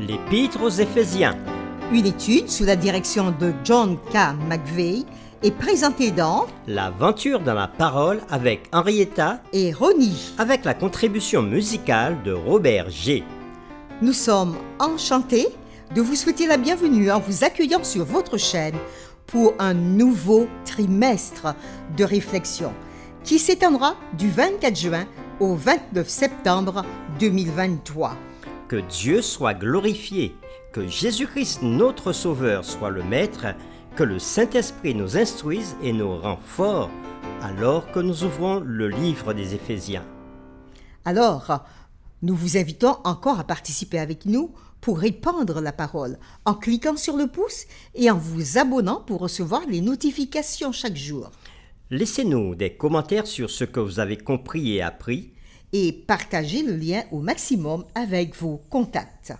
L'Épître aux Éphésiens. Une étude sous la direction de John K. McVeigh est présentée dans L'aventure dans la parole avec Henrietta et Ronnie. avec la contribution musicale de Robert G. Nous sommes enchantés de vous souhaiter la bienvenue en vous accueillant sur votre chaîne pour un nouveau trimestre de réflexion qui s'étendra du 24 juin au 29 septembre 2023. Que Dieu soit glorifié, que Jésus-Christ notre Sauveur soit le Maître, que le Saint-Esprit nous instruise et nous rend forts alors que nous ouvrons le livre des Éphésiens. Alors, nous vous invitons encore à participer avec nous pour répandre la parole en cliquant sur le pouce et en vous abonnant pour recevoir les notifications chaque jour. Laissez-nous des commentaires sur ce que vous avez compris et appris. Et partagez le lien au maximum avec vos contacts.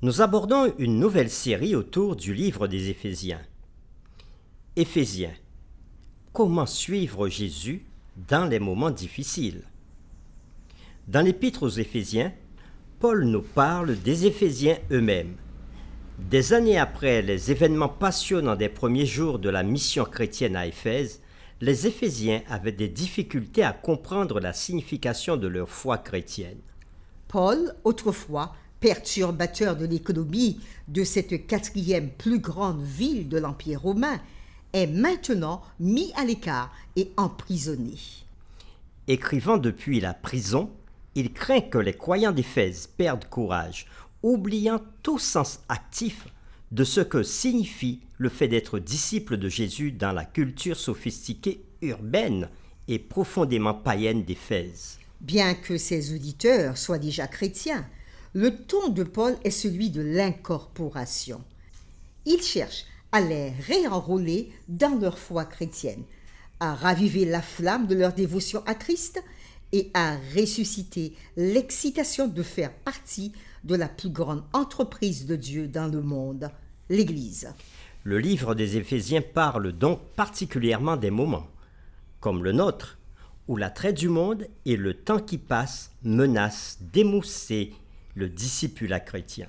Nous abordons une nouvelle série autour du livre des Éphésiens. Éphésiens. Comment suivre Jésus dans les moments difficiles? Dans l'Épître aux Éphésiens, Paul nous parle des Éphésiens eux-mêmes. Des années après les événements passionnants des premiers jours de la mission chrétienne à Éphèse, les Éphésiens avaient des difficultés à comprendre la signification de leur foi chrétienne. Paul, autrefois perturbateur de l'économie de cette quatrième plus grande ville de l'Empire romain, est maintenant mis à l'écart et emprisonné. Écrivant depuis la prison, il craint que les croyants d'Éphèse perdent courage, oubliant tout sens actif de ce que signifie le fait d'être disciple de Jésus dans la culture sophistiquée urbaine et profondément païenne d'Éphèse. Bien que ses auditeurs soient déjà chrétiens, le ton de Paul est celui de l'incorporation. Il cherche à les réenrôler dans leur foi chrétienne, à raviver la flamme de leur dévotion à Christ et à ressusciter l'excitation de faire partie de la plus grande entreprise de Dieu dans le monde, l'Église. Le livre des Éphésiens parle donc particulièrement des moments, comme le nôtre, où l'attrait du monde et le temps qui passe menacent d'émousser le discipulat chrétien.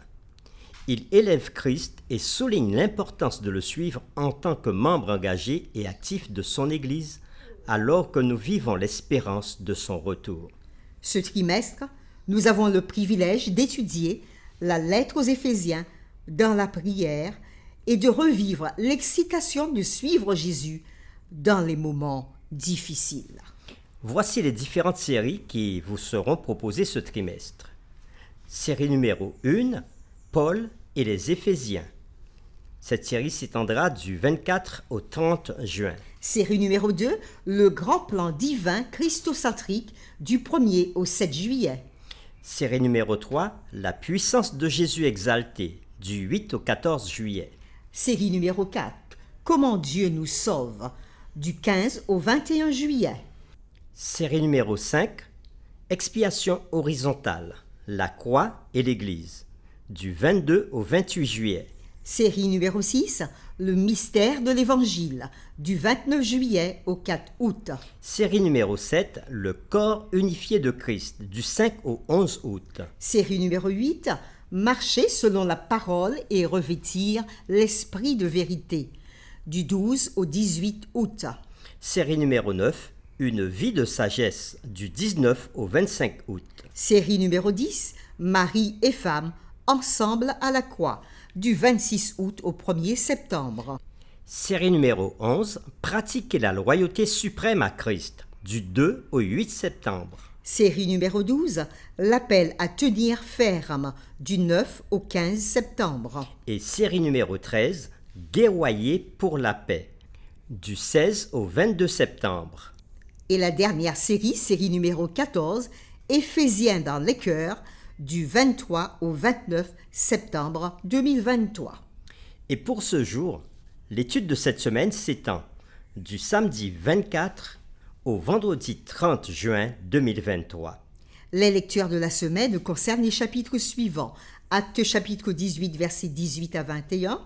Il élève Christ et souligne l'importance de le suivre en tant que membre engagé et actif de son Église, alors que nous vivons l'espérance de son retour. Ce trimestre, nous avons le privilège d'étudier la lettre aux Éphésiens dans la prière et de revivre l'excitation de suivre Jésus dans les moments difficiles. Voici les différentes séries qui vous seront proposées ce trimestre. Série numéro 1, Paul et les Éphésiens. Cette série s'étendra du 24 au 30 juin. Série numéro 2, le grand plan divin christocentrique du 1er au 7 juillet. Série numéro 3, la puissance de Jésus exalté, du 8 au 14 juillet. Série numéro 4, comment Dieu nous sauve, du 15 au 21 juillet. Série numéro 5, expiation horizontale, la croix et l'Église, du 22 au 28 juillet. Série numéro 6, le mystère de l'Évangile, du 29 juillet au 4 août. Série numéro 7, le corps unifié de Christ, du 5 au 11 août. Série numéro 8, marcher selon la parole et revêtir l'esprit de vérité, du 12 au 18 août. Série numéro 9, une vie de sagesse, du 19 au 25 août. Série numéro 10, Marie et femme, ensemble à la croix, du 26 août au 1er septembre. Série numéro 11, pratiquer la loyauté suprême à Christ, du 2 au 8 septembre. Série numéro 12, l'appel à tenir ferme, du 9 au 15 septembre. Et série numéro 13, guerroyer pour la paix, du 16 au 22 septembre. Et la dernière série, série numéro 14, Éphésiens dans les cœurs, du 23 au 29 septembre 2023. Et pour ce jour, l'étude de cette semaine s'étend du samedi 24 au vendredi 30 juin 2023. Les lectures de la semaine concernent les chapitres suivants. Acte chapitre 18, versets 18 à 21.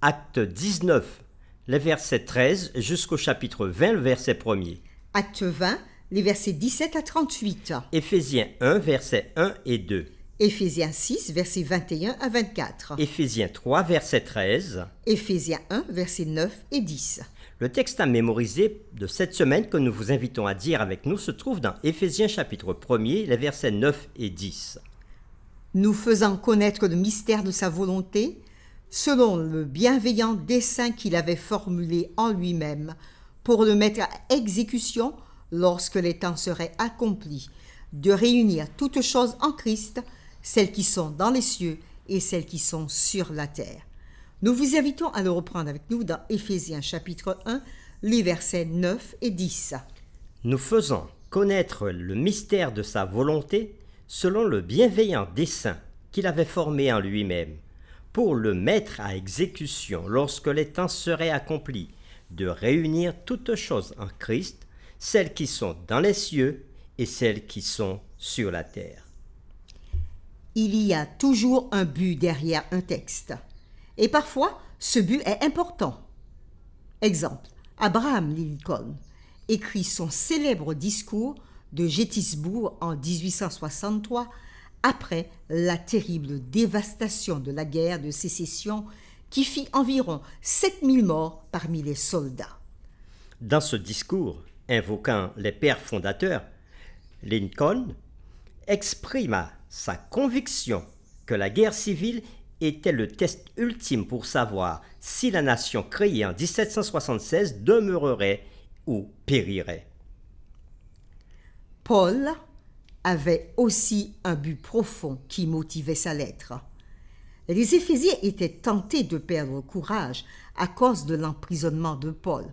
Acte 19, les versets 13 jusqu'au chapitre 20, le verset 1er. Acte 20, les versets 17 à 38. Éphésiens 1, versets 1 et 2. Éphésiens 6, versets 21 à 24. Éphésiens 3, verset 13. Éphésiens 1, versets 9 et 10. Le texte à mémoriser de cette semaine que nous vous invitons à dire avec nous se trouve dans Éphésiens chapitre 1er, les versets 9 et 10. Nous faisant connaître le mystère de sa volonté, selon le bienveillant dessein qu'il avait formulé en lui-même, pour le mettre à exécution lorsque les temps seraient accomplis, de réunir toutes choses en Christ, celles qui sont dans les cieux et celles qui sont sur la terre. Nous vous invitons à le reprendre avec nous dans Éphésiens chapitre 1, les versets 9 et 10. Nous faisons connaître le mystère de sa volonté selon le bienveillant dessein qu'il avait formé en lui-même, pour le mettre à exécution lorsque les temps seraient accomplis, de réunir toutes choses en Christ, celles qui sont dans les cieux et celles qui sont sur la terre. Il y a toujours un but derrière un texte. Et parfois, ce but est important. Exemple, Abraham Lincoln écrit son célèbre discours de Gettysburg en 1863 après la terrible dévastation de la guerre de sécession qui fit environ 7000 morts parmi les soldats. Dans ce discours, invoquant les pères fondateurs, Lincoln exprima sa conviction que la guerre civile était le test ultime pour savoir si la nation créée en 1776 demeurerait ou périrait. Paul avait aussi un but profond qui motivait sa lettre. Les Éphésiens étaient tentés de perdre courage à cause de l'emprisonnement de Paul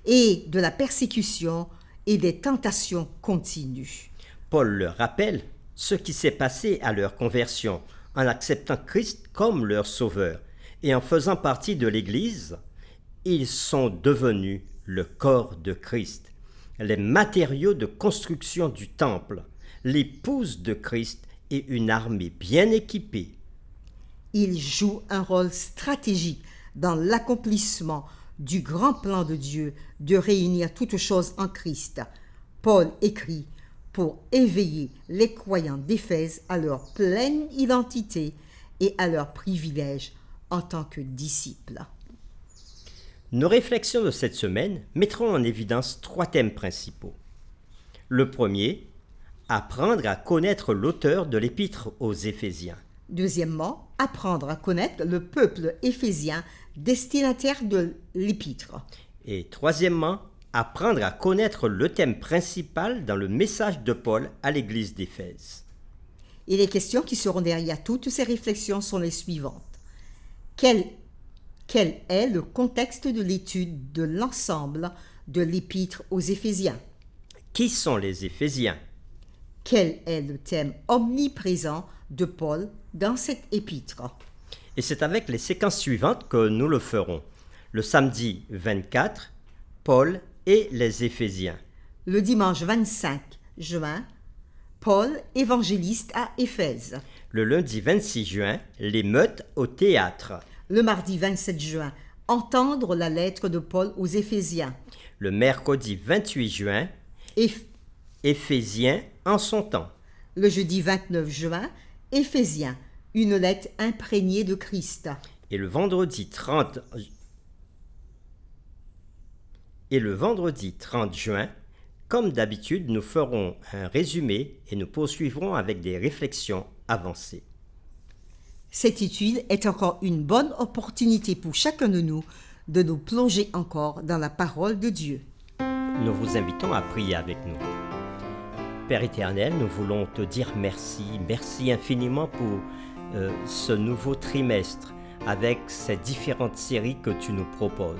et de la persécution et des tentations continues. Paul leur rappelle ce qui s'est passé à leur conversion en acceptant Christ comme leur sauveur et en faisant partie de l'Église, ils sont devenus le corps de Christ, les matériaux de construction du temple, l'épouse de Christ et une armée bien équipée. Ils jouent un rôle stratégique dans l'accomplissement du grand plan de Dieu de réunir toutes choses en Christ. Paul écrit pour éveiller les croyants d'Éphèse à leur pleine identité et à leurs privilèges en tant que disciples. Nos réflexions de cette semaine mettront en évidence 3 thèmes principaux. Le premier, apprendre à connaître l'auteur de l'épître aux Éphésiens. Deuxièmement, apprendre à connaître le peuple éphésien destinataire de l'épître. Et troisièmement, apprendre à connaître le thème principal dans le message de Paul à l'église d'Éphèse. Et les questions qui seront derrière toutes ces réflexions sont les suivantes. Quel est le contexte de l'étude de l'ensemble de l'épître aux Éphésiens? Qui sont les Éphésiens? Quel est le thème omniprésent de Paul dans cette épître? Et c'est avec les séquences suivantes que nous le ferons. Le samedi 24, Paul et les Éphésiens. Le dimanche 25 juin, Paul, évangéliste à Éphèse. Le lundi 26 juin, l'émeute au théâtre. Le mardi 27 juin, entendre la lettre de Paul aux Éphésiens. Le mercredi 28 juin, Éphésiens en son temps. Le jeudi 29 juin, Éphésiens, une lettre imprégnée de Christ. Et le vendredi 30 juin, comme d'habitude, nous ferons un résumé et nous poursuivrons avec des réflexions avancées. Cette étude est encore une bonne opportunité pour chacun de nous plonger encore dans la parole de Dieu. Nous vous invitons à prier avec nous. Père éternel, nous voulons te dire merci, merci infiniment pour ce nouveau trimestre avec ces différentes séries que tu nous proposes.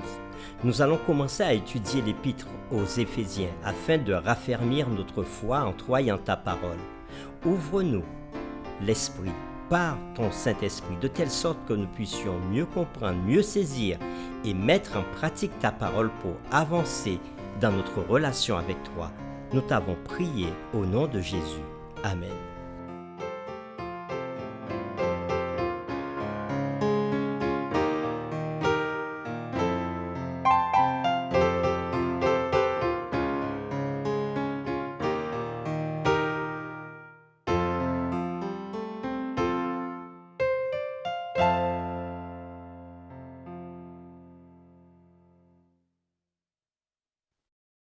Nous allons commencer à étudier l'épître aux Éphésiens afin de raffermir notre foi en toi et en ta parole. Ouvre-nous l'esprit par ton Saint-Esprit de telle sorte que nous puissions mieux comprendre, mieux saisir et mettre en pratique ta parole pour avancer dans notre relation avec toi. Nous t'avons prié au nom de Jésus. Amen.